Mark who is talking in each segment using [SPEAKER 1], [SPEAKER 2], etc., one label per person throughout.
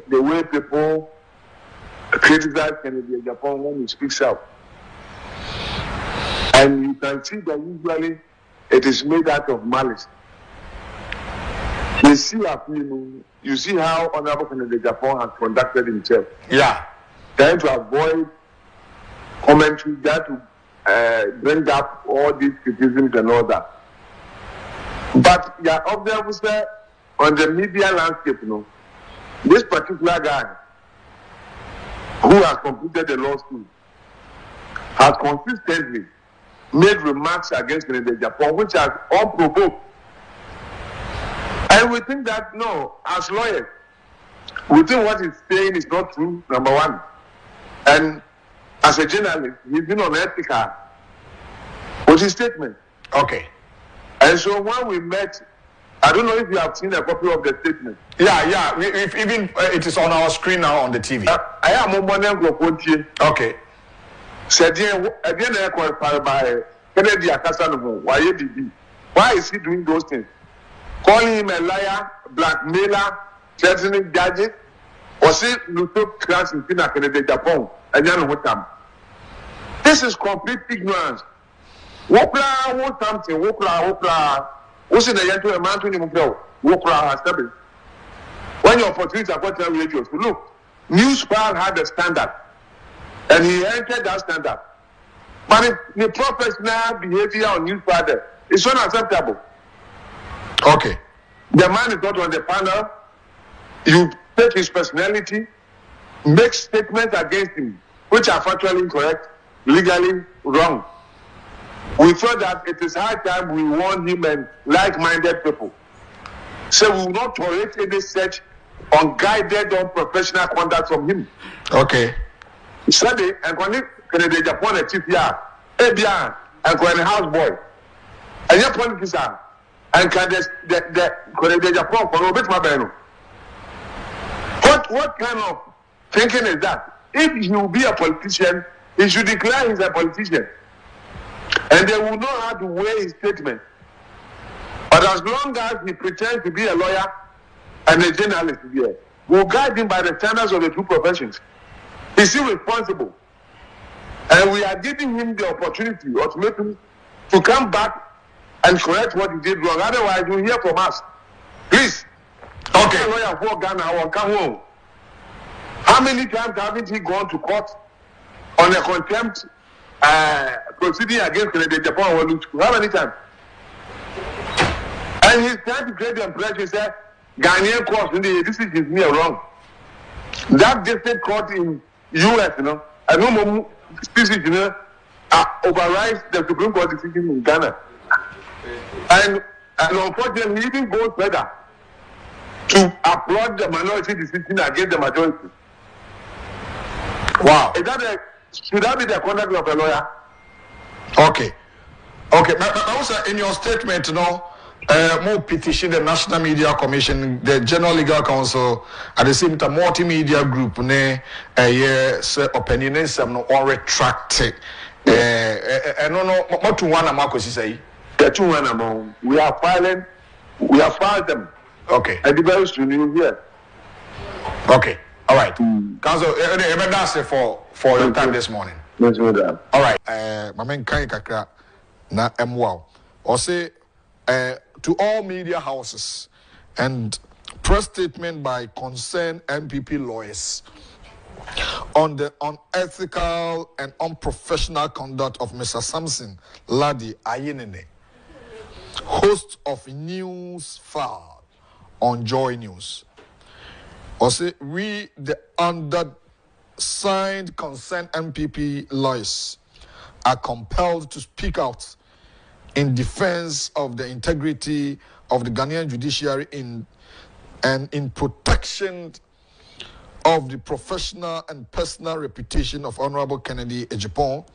[SPEAKER 1] The way people criticize Kennedy Agyapong when he speaks out. And you can see that usually it is made out of malice. You see how Honorable Kennedy Agyapong has conducted himself.
[SPEAKER 2] Yeah.
[SPEAKER 1] Trying to avoid commentary that to bring up all these criticisms and all that. But yeah, obviously on the media landscape, this particular guy who has completed the law school has consistently made remarks against Kennedy Agyapong which are unprovoked. And we think that, no, as lawyers, we think what he's saying is not true, number one. And as a journalist, he's been unethical with his statement.
[SPEAKER 2] Okay.
[SPEAKER 1] And so when we met, I don't know if you have seen a copy of the statement.
[SPEAKER 2] Yeah. If even it is on our screen now on the TV.
[SPEAKER 1] I am a money.
[SPEAKER 2] Okay.
[SPEAKER 1] Said again, by Kennedy Agyapong. Why is he doing those things? Calling him a liar, blackmailer, threatening judges, or say Luto class in Kennedy Agyapong and then what time? This is complete ignorance. Wopla, what something, wopla. What's in the end to a man to him? Wopla has happened. When your opportunities are got to radios, look, Newsfile had a standard, and he entered that standard. But if the professional behavior on Newsfile is unacceptable.
[SPEAKER 2] Okay.
[SPEAKER 1] The man is not on the panel. You take his personality, make statements against him, which are factually incorrect, legally wrong. We thought that it is high time we warn him and like-minded people. So we will not tolerate any such unguided, unprofessional conduct from him.
[SPEAKER 2] Okay.
[SPEAKER 1] Sunday, and when Kennedy Agyapong a chief here, Ebia, and when a houseboy, and your politician, and can the Kennedy Agyapong for Robert Mabeno. What kind of thinking is that? If he will be a politician, he should declare he's a politician. And they will know how to weigh his statement. But as long as he pretends to be a lawyer and a journalist here, we'll guide him by the standards of the two professions. He's still responsible. And we are giving him the opportunity, ultimately, to come back and correct what he did wrong. Otherwise, you'll hear from us. Please.
[SPEAKER 2] Okay.
[SPEAKER 1] Lawyer for Ghana or come home. How many times haven't he gone to court on a contempt proceeding against Kennedy Agyapong? How many times? And he's trying to create the impression, he said, Ghanaian courts, this is me wrong. That district court in US, I know species, overrides the Supreme Court decision in Ghana. And unfortunately, he even goes further to applaud the minority decision against the majority.
[SPEAKER 2] Wow.
[SPEAKER 1] Should that be the conduct of a lawyer?
[SPEAKER 2] Okay. But also in your statement, more petition the National Media Commission, the General Legal Council, at the same time multimedia group, opinion some on retract it. What to one amako say?
[SPEAKER 1] The two one among we are filed them.
[SPEAKER 2] Okay.
[SPEAKER 1] And the very soon you hear.
[SPEAKER 2] Okay. All right. Council, that's it for your time this morning.
[SPEAKER 1] All
[SPEAKER 2] right. My man Kai Kakra na MWOW. Or say to all media houses and press statement by concerned NPP lawyers on the unethical and unprofessional conduct of Mr. Sampson Lardi Ayinene, host of News File on Joy News. Or say we the undersigned concerned NPP lawyers are compelled to speak out in defense of the integrity of the Ghanaian judiciary and in protection of the professional and personal reputation of Honorable Kennedy Agyapong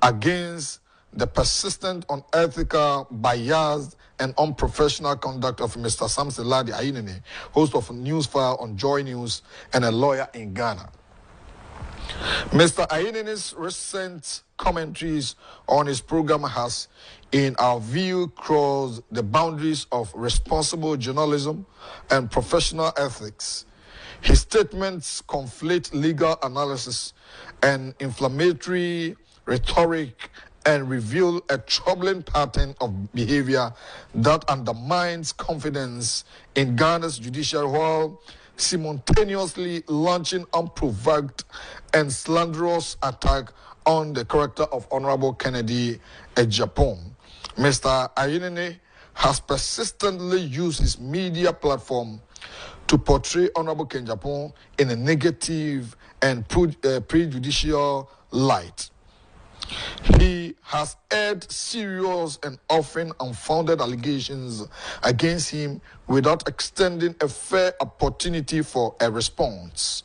[SPEAKER 2] against the persistent, unethical, biased, and unprofessional conduct of Mr. Sampson Lardi Ayinene, host of News File on Joy News and a lawyer in Ghana. Mr. Ayinene's recent commentaries on his program has in our view, cross the boundaries of responsible journalism and professional ethics. His statements conflate legal analysis and inflammatory rhetoric and reveal a troubling pattern of behavior that undermines confidence in Ghana's judiciary while simultaneously launching unprovoked and slanderous attack on the character of Honorable Kennedy Agyapong. Mr. Ańgry has persistently used his media platform to portray Honorable Agyapong in a negative and prejudicial light. He has aired serious and often unfounded allegations against him without extending a fair opportunity for a response.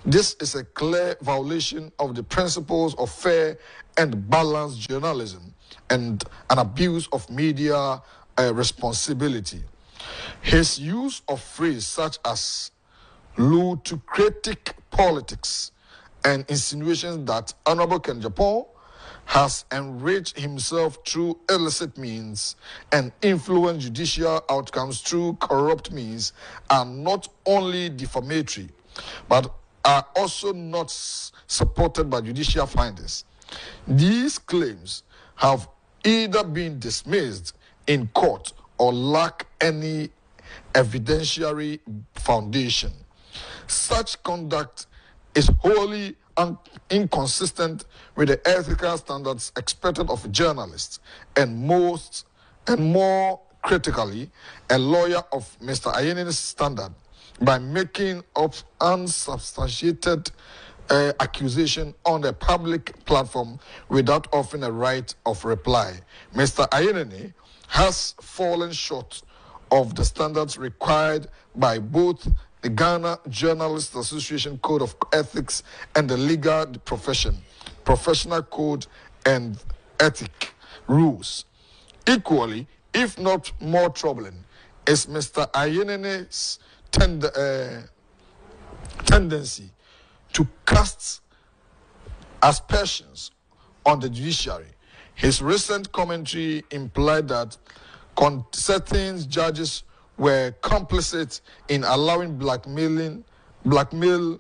[SPEAKER 2] This is a clear violation of the principles of fair and balanced journalism and an abuse of media responsibility. His use of phrases such as ludocratic politics and insinuations that Honorable Agyapong has enriched himself through illicit means and influenced judicial outcomes through corrupt means are not only defamatory, but are also not supported by judicial findings. These claims have either been dismissed in court or lack any evidentiary foundation. Such conduct is wholly inconsistent with the ethical standards expected of journalists, and more critically, a lawyer of Mr. Ańgry's standard, by making up unsubstantiated accusation on a public platform without offering a right of reply. Mr. Ańgry has fallen short of the standards required by both the Ghana Journalists Association Code of Ethics and the legal profession, professional code and ethic rules. Equally, if not more troubling, is Mr. Ańgry's tendency to cast aspersions on the judiciary. His recent commentary implied that certain judges were complicit in allowing blackmail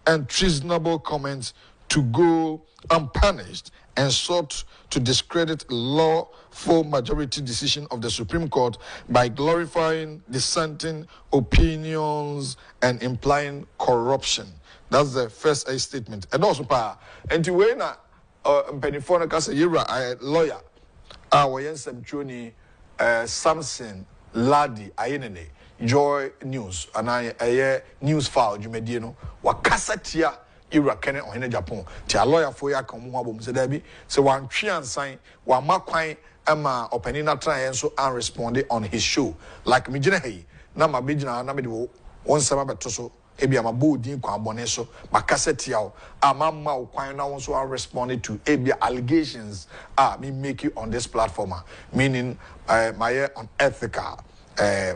[SPEAKER 2] and treasonable comments to go unpunished, and sought to discredit the lawful majority decision of the Supreme Court by glorifying dissenting opinions and implying corruption. That's the first A statement. And also, and to when Penifona Casa Yura, a lawyer, our Yensem Chuni, Sampson, Lardi, Ańgry, Joy News, and I news file, Jumedino, Wakasatia, Ira Kenneth or Agyapong, Tia lawyer for ya come home, said Debbie, so one Trian sign, one Makwine, Emma, opening a try and so unresponded on his show, like Mijina Hay, Nama Bijina, Namido, one summer betoso. Ebi amabu din kwa aboneso makaseti yao amama ukwan na wonso are responded to ebi allegations me make you on this platform, meaning my unethical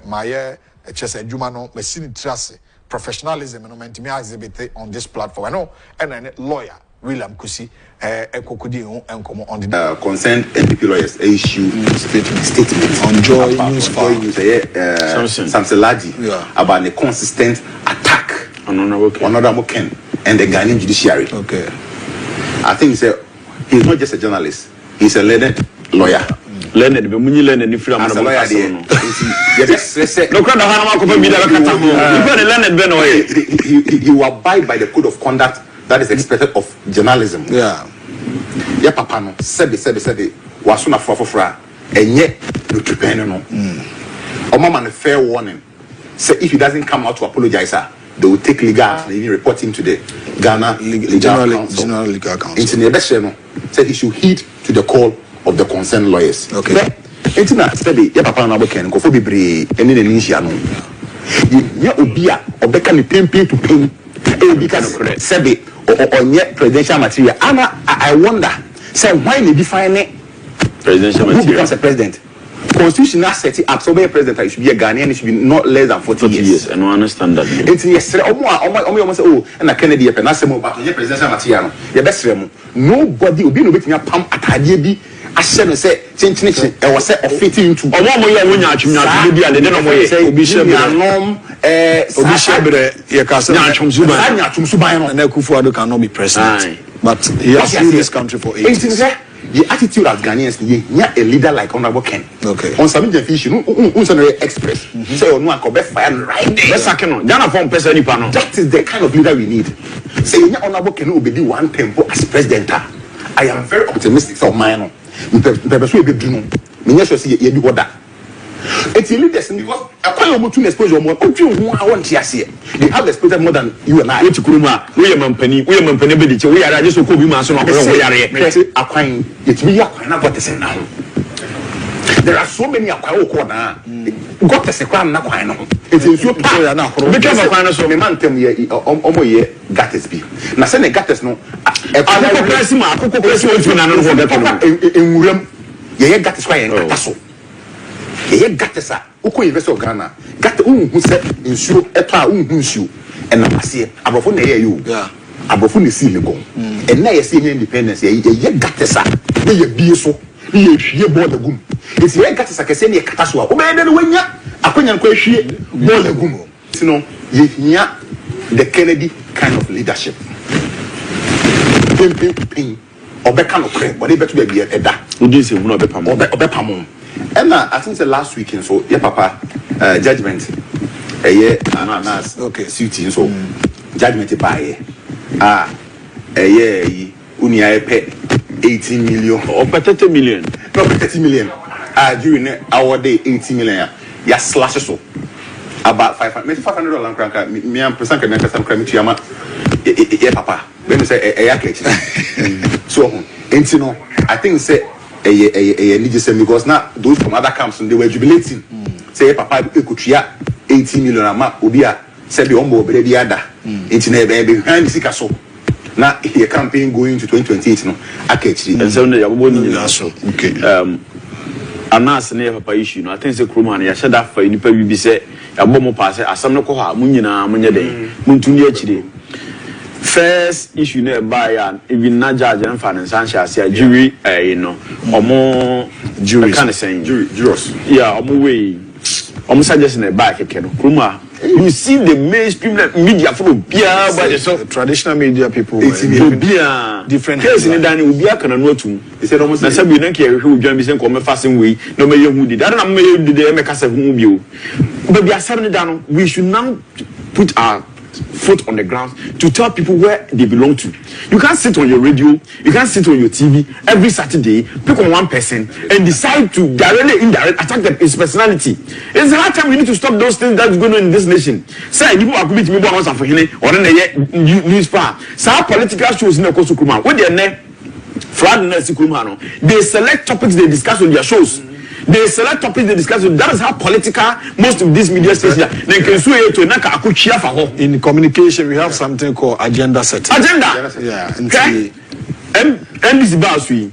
[SPEAKER 2] my chese adwuma no machine trust professionalism no mentimi exhibit on this platform. I know and lawyer William Kusi ekokudi enkomo on the
[SPEAKER 3] concerned NPP lawyers issue statement
[SPEAKER 2] on Joy News
[SPEAKER 3] Sampson Lardi about the consistent attack on Honorable Ken and the Ghanaian judiciary.
[SPEAKER 2] Okay,
[SPEAKER 3] I think he's not just a journalist; he's a learned lawyer.
[SPEAKER 4] Learned, but when you learn any freedom,
[SPEAKER 3] as a lawyer, he will abide by the code of conduct that is expected of journalism.
[SPEAKER 2] Yeah,
[SPEAKER 3] papa no sebe wasuna frafofra enye no no. Omama no fair warning. Say if he doesn't come out to apologize, they will take legal action, even report him to the Ghana
[SPEAKER 2] General Legal Council.
[SPEAKER 3] In the said he should heed to the call of the concerned lawyers.
[SPEAKER 2] Okay.
[SPEAKER 3] It's not steady. Ya papa na boken ko fo bebre eni na ninhia no. Ya obia obeka ni pimpin to pin. Because sebe or presidential material. I wonder, say why they define
[SPEAKER 4] presidential material?
[SPEAKER 3] Who becomes a president? Constitution now set it up so be a president. It should be a Ghanaian. It should be not less than 40 years.
[SPEAKER 4] And I understand that.
[SPEAKER 3] It's yes. Almost say and a Kennedy and I say more about presidential material. Your best nobody will be no betting a pump at Hadiebi ahyɛ no sɛ kyenkyenekye ɛwɔ sɛ ɔfiti into
[SPEAKER 4] ɔmo yɛ wonya atwumnya bi a de no mo yɛ
[SPEAKER 3] obi hyɛ
[SPEAKER 2] berɛ yɛ ka sɛ
[SPEAKER 3] nya atwomsuban no
[SPEAKER 2] and Akufo-Addo cannot be president but he has ruled this country for 8 years.
[SPEAKER 3] The attitude as Ghanaians yeah a leader like Honorable Ken.
[SPEAKER 2] Okay.
[SPEAKER 3] On some fish, express. Say no akobe fire right there.
[SPEAKER 4] Let's say no. Ghana form person ni pa no.
[SPEAKER 3] That is the kind of leader we need. Say Honorable Ken will be the one tempo as president. I am very optimistic of mine. Mpebe be do no. Me nya sure say ye bi order. It's leaders because acquire more to exposure more. I want to see they have exposure more than you and I.
[SPEAKER 4] We are mampani be di we are just ko bi ma so no we are
[SPEAKER 3] acquiring it me acquire what is now. There are so many acquire ko na got the second na acquire no. It's in so power na akoro.
[SPEAKER 4] Because acquire so
[SPEAKER 3] me man tell me omo ye gatters bi. Na say na gatters no
[SPEAKER 4] akoko press ma won na no go get no.
[SPEAKER 3] Enwuram ye gatters kwa ye nkata so. Ye gatesa uko invest of Ghana gata unhu se nsuo eto a unhu nsuo ena ase abrofo na ye you abrofo na si lego ena ye se independence ye gatesa na ye bie so na ye hwie ball agum esi ye gatesa kese na ye kata so a o be na wanya akonya nko hwie ball agum sino ye hia the Kennedy kind of leadership pim obeka no kre body beto be bia eda
[SPEAKER 4] odi se hu no
[SPEAKER 3] obepam and I think the last weekend so yeah papa judgment ananas
[SPEAKER 2] okay
[SPEAKER 3] suiting so judgment by unia pay 18 million
[SPEAKER 4] or 30 million
[SPEAKER 3] no 30 million during our day 18 million ya slash so about $500 crank me am person can make some crime to yama yeah papa when you say so no I think say a because now those from other camps they were jubilating. Say papa ekutua 18 million ama obi a say be ombo obre bi ada. Enti na be hand sika so. Na the campaign going to 2028 no akechiri.
[SPEAKER 4] And so na yabo ni na so.
[SPEAKER 2] Okay.
[SPEAKER 4] Anas na papa issue no I think say kroma na ya sheda fa nipa bi say yabo mo pass asam no ko ha mo nyina mo nye den. Mo ntuni akire. First issue na buy and even na judge and finance and jury omo
[SPEAKER 3] jury
[SPEAKER 4] kind of saying
[SPEAKER 3] jurors
[SPEAKER 4] yeah omo way omo suggest na buy keke no kuma you see the mainstream media for bia but
[SPEAKER 2] so traditional media people
[SPEAKER 4] bia
[SPEAKER 2] different
[SPEAKER 4] case ni dani ubia kana no atum
[SPEAKER 3] they said almost
[SPEAKER 4] na sabi na ke hwe udwan bi se ko me fasen we no me yehu di that na me yehu di me kasa hu bi o but bia sar ni dano we should now put our foot on the ground to tell people where they belong to. You can't sit on your radio, you can't sit on your TV every Saturday, pick on one person and decide to directly indirectly attack his personality. It's the hard time we need to stop those things that's going on in this nation. Say people are committing me once for him or then news far. So political shows in the course of Kuruma. What they flood in the they select topics they discuss on their shows. They select topics they discuss. That is how political most of these media stations are.
[SPEAKER 2] In communication, we have something called agenda setting.
[SPEAKER 4] Agenda?
[SPEAKER 2] Yeah.
[SPEAKER 4] Okay. NBC Basui.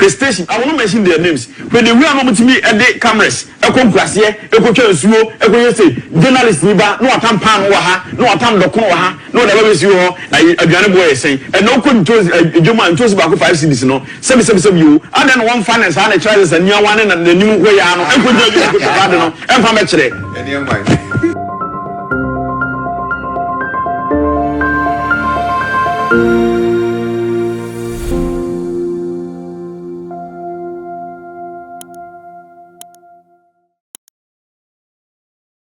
[SPEAKER 4] Station. I want to mention their names. When they were not to me at the cameras, a compressier, a coach, journalist, no atam pan waha, no atam dokoha, no the way you are, a gun boy saying, and no couldn't told Juma and told about 5 cities, no, 7 you, and then one finance and a child and new one and the new way I know, and from actually.
[SPEAKER 3] and young mind.